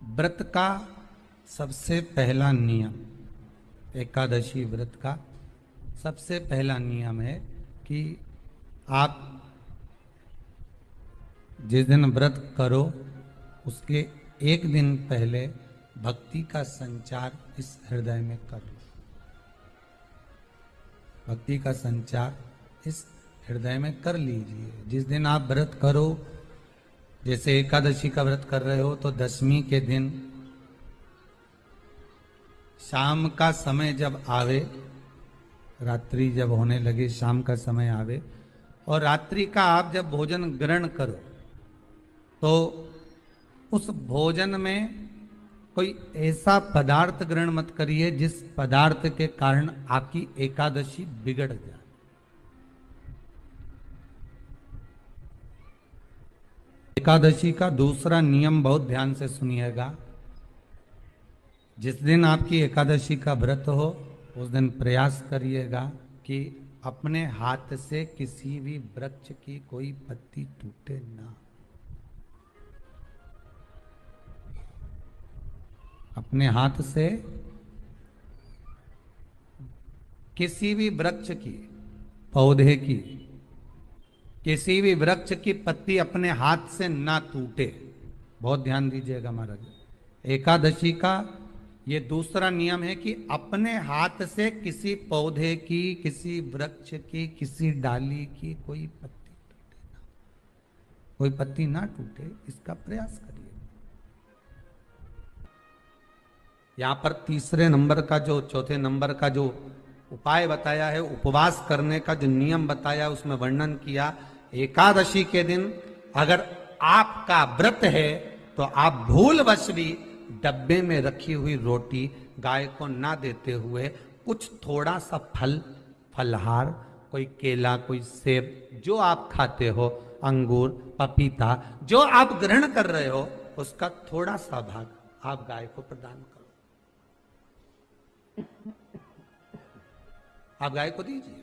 व्रत का सबसे पहला नियम, एकादशी व्रत का सबसे पहला नियम है कि आप जिस दिन व्रत करो उसके एक दिन पहले भक्ति का संचार इस हृदय में कर लो। भक्ति का संचार इस हृदय में कर लीजिए। जिस दिन आप व्रत करो, जैसे एकादशी का व्रत कर रहे हो तो दशमी के दिन शाम का समय जब आवे, रात्रि जब होने लगे, शाम का समय आवे और रात्रि का आप जब भोजन ग्रहण करो तो उस भोजन में कोई ऐसा पदार्थ ग्रहण मत करिए जिस पदार्थ के कारण आपकी एकादशी बिगड़ जाए। एकादशी का दूसरा नियम बहुत ध्यान से सुनिएगा। जिस दिन आपकी एकादशी का व्रत हो उस दिन प्रयास करिएगा कि अपने हाथ से किसी भी वृक्ष की कोई पत्ती टूटे ना। अपने हाथ से किसी भी वृक्ष की, पौधे की, किसी भी वृक्ष की पत्ती अपने हाथ से ना टूटे। बहुत ध्यान दीजिएगा महाराज। एकादशी का ये दूसरा नियम है कि अपने हाथ से किसी पौधे की, किसी वृक्ष की, किसी डाली की कोई पत्ती टूटे ना, कोई पत्ती ना टूटे, इसका प्रयास करिए। यहां पर तीसरे नंबर का जो, चौथे नंबर का जो उपाय बताया है, उपवास करने का जो नियम बताया, उसमें वर्णन किया। एकादशी के दिन अगर आपका व्रत है तो आप भूलवश भी डब्बे में रखी हुई रोटी गाय को ना देते हुए कुछ थोड़ा सा फल, फलहार, कोई केला, कोई सेब, जो आप खाते हो, अंगूर, पपीता, जो आप ग्रहण कर रहे हो, उसका थोड़ा सा भाग आप गाय को प्रदान करो। आप गाय को दीजिए।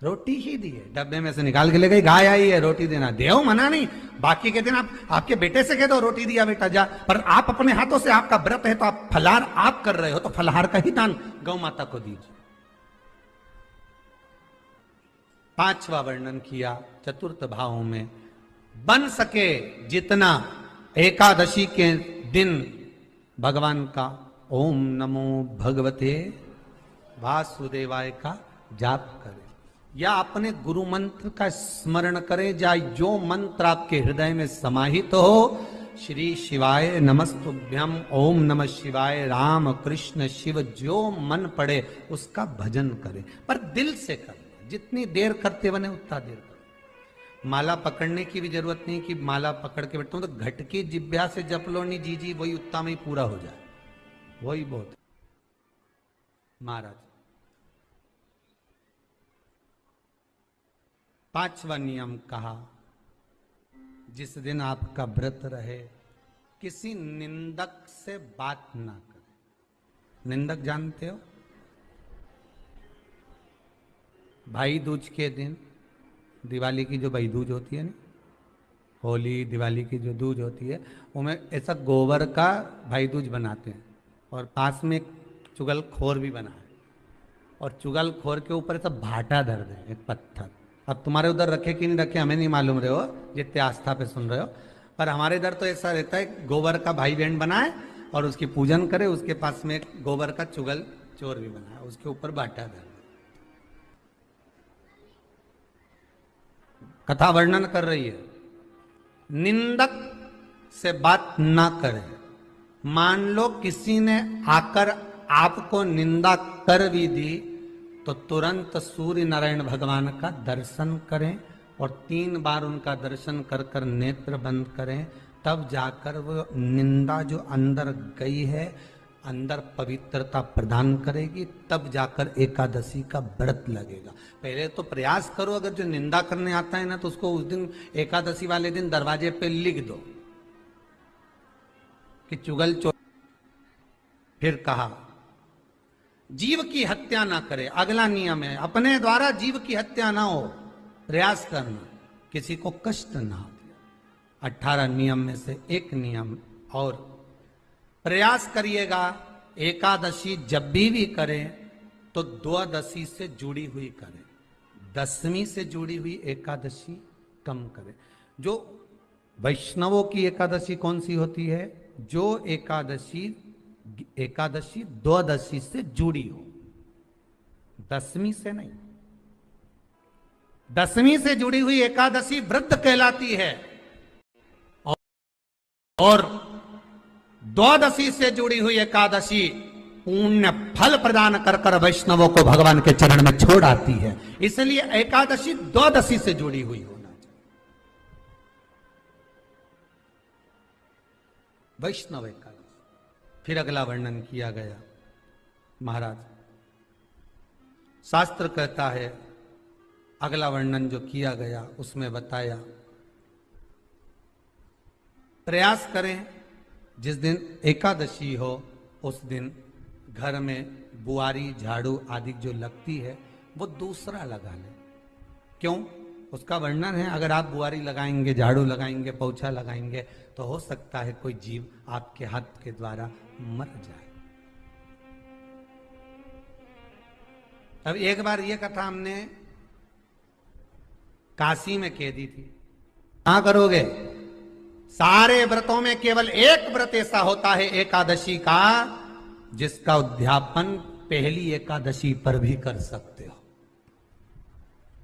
रोटी ही दिए, डब्बे में से निकाल के ले गई, गाय आई है, रोटी देना, देव मना नहीं। बाकी के दिन आप आपके बेटे से कह दो रोटी दिया बेटा जा, पर आप अपने हाथों से, आपका व्रत है तो आप फलाहार आप कर रहे हो तो फलाहार का ही दान गौ माता को दीजिए। पांचवा वर्णन किया चतुर्थ भाव में, बन सके जितना एकादशी के दिन भगवान का ओम नमो भगवते वासुदेवाय का जाप करें या अपने गुरु मंत्र का स्मरण करें, या जो मंत्र आपके हृदय में समाहित हो, श्री शिवाय नमस्तुभ्यम, ओम नमः शिवाय, राम कृष्ण शिव, जो मन पड़े उसका भजन करें, पर दिल से करें। जितनी देर करते बने उतना देर करें। माला पकड़ने की भी जरूरत नहीं कि माला पकड़ के बैठता हूं तो घटकी जिब्या से जप लो नहीं जी, वही उत्ता में ही पूरा हो जाए, वही बहुत। महाराज पांचवा नियम कहा, जिस दिन आपका व्रत रहे किसी निंदक से बात ना करें। निंदक जानते हो? भाई दूज के दिन, दिवाली की जो भाई दूज होती है ना, होली दिवाली की जो दूज होती है, उनमें ऐसा गोबर का भाई दूज बनाते हैं और पास में एक चुगलखोर भी बना है, और चुगलखोर के ऊपर ऐसा भाटा धर दे, एक पत्थर। अब तुम्हारे उधर रखे कि नहीं रखे हमें नहीं मालूम रहे हो, जितने आस्था पे सुन रहे हो, पर हमारे इधर तो ऐसा रहता है, गोबर का भाई बहन बनाए और उसकी पूजन करे, उसके पास में एक गोबर का चुगल चोर भी बनाए, उसके ऊपर बाटा धर। कथा वर्णन कर रही है, निंदक से बात ना करें। मान लो किसी ने आकर आपको निंदा कर भी दी तो तुरंत सूर्य नारायण भगवान का दर्शन करें और 3 बार उनका दर्शन कर कर नेत्र बंद करें, तब जाकर वो निंदा जो अंदर गई है, अंदर पवित्रता प्रदान करेगी, तब जाकर एकादशी का व्रत लगेगा। पहले तो प्रयास करो, अगर जो निंदा करने आता है ना तो उसको उस दिन एकादशी वाले दिन दरवाजे पे लिख दो कि चुगल चोर। फिर कहा जीव की हत्या ना करे, अगला नियम है, अपने द्वारा जीव की हत्या ना हो, प्रयास करना। किसी को कष्ट ना दे। 18 नियम में से एक नियम और, प्रयास करिएगा एकादशी जब भी करें तो द्वादशी से जुड़ी हुई करें, दसवीं से जुड़ी हुई एकादशी कम करें। जो वैष्णवों की एकादशी कौन सी होती है? जो एकादशी द्वादशी से जुड़ी हो, दसवीं से नहीं। दसवीं से जुड़ी हुई एकादशी व्रत कहलाती है और द्वादशी से जुड़ी हुई एकादशी पुण्य फल प्रदान कर कर वैष्णवों को भगवान के चरण में छोड़ आती है। इसलिए एकादशी द्वादशी से जुड़ी हुई होना चाहिए। वैष्णव एकादशी। फिर अगला वर्णन किया गया महाराज, शास्त्र कहता है, अगला वर्णन जो किया गया उसमें बताया, प्रयास करें जिस दिन एकादशी हो उस दिन घर में बुआरी झाड़ू आदि जो लगती है वो दूसरा लगा ले। क्यों? उसका वर्णन है, अगर आप बुआरी लगाएंगे, झाड़ू लगाएंगे, पोछा लगाएंगे तो हो सकता है कोई जीव आपके हाथ के द्वारा मर जाए। अब एक बार ये कथा हमने काशी में कह दी थी। क्या करोगे? सारे व्रतों में केवल एक व्रत ऐसा होता है एकादशी का जिसका उद्यापन पहली एकादशी पर भी कर सकते हो।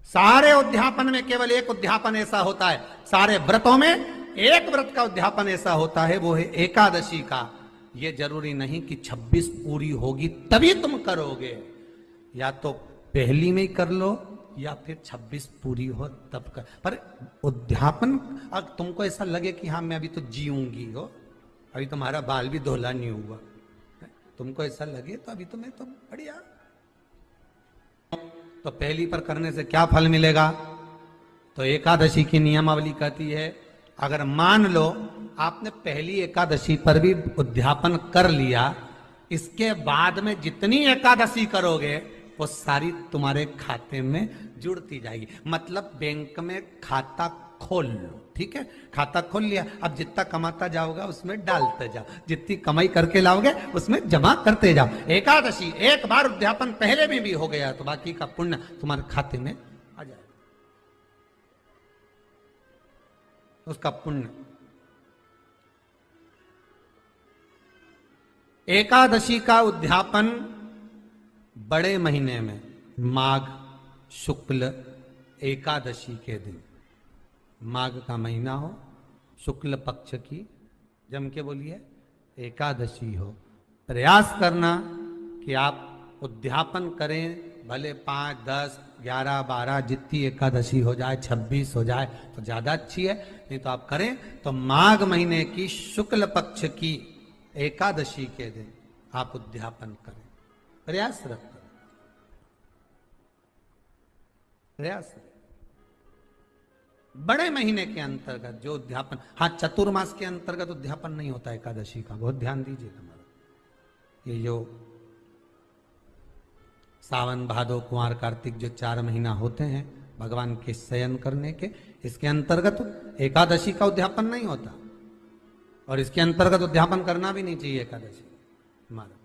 सारे उद्यापन में केवल एक उद्यापन ऐसा होता है, सारे व्रतों में एक व्रत का उद्यापन ऐसा होता है, वो है एकादशी का। यह जरूरी नहीं कि 26 पूरी होगी तभी तुम करोगे, या तो पहली में ही कर लो या फिर 26 पूरी हो तब कर। पर उद्यापन, अगर तुमको ऐसा लगे कि हाँ मैं अभी तो जीऊंगी हो, अभी तुम्हारा बाल भी धोला नहीं हुआ, तुमको ऐसा लगे तो अभी तो मैं तो बढ़िया, तो पहली पर करने से क्या फल मिलेगा? तो एकादशी की नियमावली कहती है, अगर मान लो आपने पहली एकादशी पर भी उद्यापन कर लिया, इसके बाद में जितनी एकादशी करोगे वो सारी तुम्हारे खाते में जुड़ती जाएगी। मतलब बैंक में खाता खोल लो, ठीक है? खाता खोल लिया, अब जितना कमाता जाओगा उसमें डालते जाओ, जितनी कमाई करके लाओगे उसमें जमा करते जाओ। एकादशी एक बार उद्यापन पहले में भी हो गया तो बाकी का पुण्य तुम्हारे खाते में आ जाएगा, उसका पुण्य। एकादशी का उद्यापन बड़े महीने में माघ शुक्ल एकादशी के दिन, माघ का महीना हो, शुक्ल पक्ष की, जम के बोलिए, एकादशी हो, प्रयास करना कि आप उद्यापन करें, भले 5, 10, 11, 12 जितनी एकादशी हो जाए, 26 हो जाए तो ज्यादा अच्छी है, नहीं तो आप करें तो माघ महीने की शुक्ल पक्ष की एकादशी के दिन आप उद्यापन करें। प्रयासरत करें, प्रयास करें। बड़े महीने के अंतर्गत जो उद्यापन, हाँ चतुर्मास के अंतर्गत उद्यापन नहीं होता एकादशी का, बहुत ध्यान दीजिए हमारा। ये जो सावन भादो कुंवर कार्तिक जो 4 महीना होते हैं भगवान के शयन करने के, इसके अंतर्गत एकादशी का उद्यापन नहीं होता, और इसके अंतर्गत उद्यापन करना भी नहीं चाहिए एकादशी हमारा।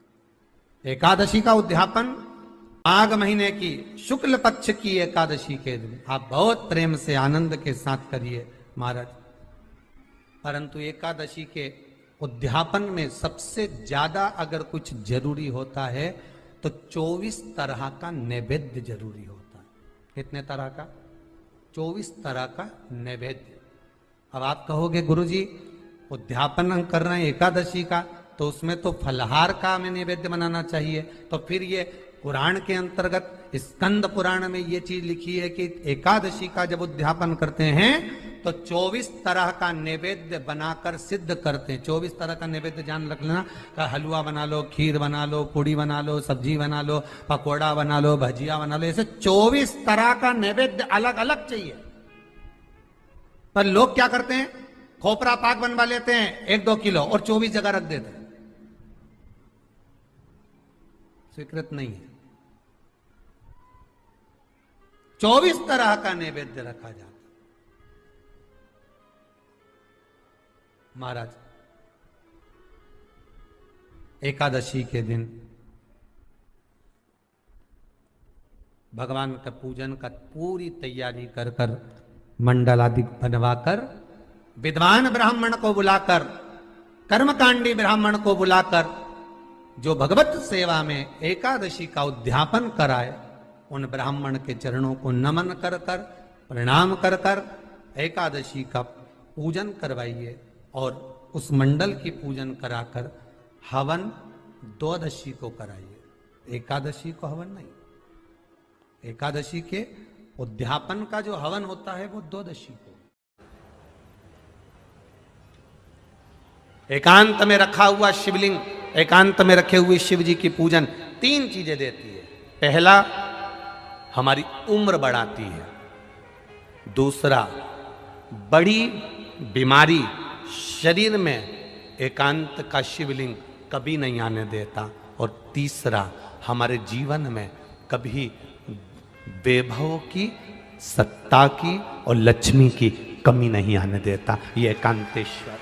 एकादशी का उद्यापन माघ महीने की शुक्ल पक्ष की एकादशी के दिन आप बहुत प्रेम से आनंद के साथ करिए महाराज। परंतु एकादशी के उद्यापन में सबसे ज्यादा अगर कुछ जरूरी होता है तो 24 तरह का नैवेद्य जरूरी होता है। कितने तरह का? 24 तरह का नैवेद्य। अब आप कहोगे गुरुजी उद्यापन हम कर रहे हैं एकादशी का, तो उसमें तो फलहार का हमें नैवेद्य बनाना चाहिए। तो फिर ये पुराण के अंतर्गत स्कंद पुराण में ये चीज लिखी है कि एकादशी का जब उद्यापन करते हैं तो 24 तरह का नैवेद्य बनाकर सिद्ध करते हैं। 24 तरह का नैवेद्य जान रख लेना, का हलवा बना लो, खीर बना लो, पूड़ी बना लो, सब्जी बना लो, पकोड़ा बना लो, भजिया बना लो, ऐसे 24 तरह का नैवेद्य अलग अलग चाहिए। पर लोग क्या करते हैं, खोपरा पाक बनवा लेते हैं 1-2 किलो और 24 जगह रख देते हैं। स्वीकृत नहीं है। 24 तरह का नैवेद्य रखा जाता। महाराज एकादशी के दिन भगवान का पूजन का पूरी तैयारी कर कर मंडल आदि बनवाकर विद्वान ब्राह्मण को बुलाकर कर्मकांडी ब्राह्मण को बुलाकर जो भगवत सेवा में एकादशी का उद्यापन कराए उन ब्राह्मण के चरणों को नमन कर कर प्रणाम कर कर एकादशी का पूजन करवाइए और उस मंडल की पूजन कराकर हवन द्वादशी को कराइए। एकादशी को हवन नहीं, एकादशी के उद्यापन का जो हवन होता है वो द्वादशी को। एकांत में रखा हुआ शिवलिंग, एकांत में रखे हुए शिव जी की पूजन 3 चीजें देती है। पहला, हमारी उम्र बढ़ाती है। दूसरा, बड़ी बीमारी शरीर में एकांत का शिवलिंग कभी नहीं आने देता। और तीसरा, हमारे जीवन में कभी वैभव की, सत्ता की और लक्ष्मी की कमी नहीं आने देता। ये एकांतेश्वर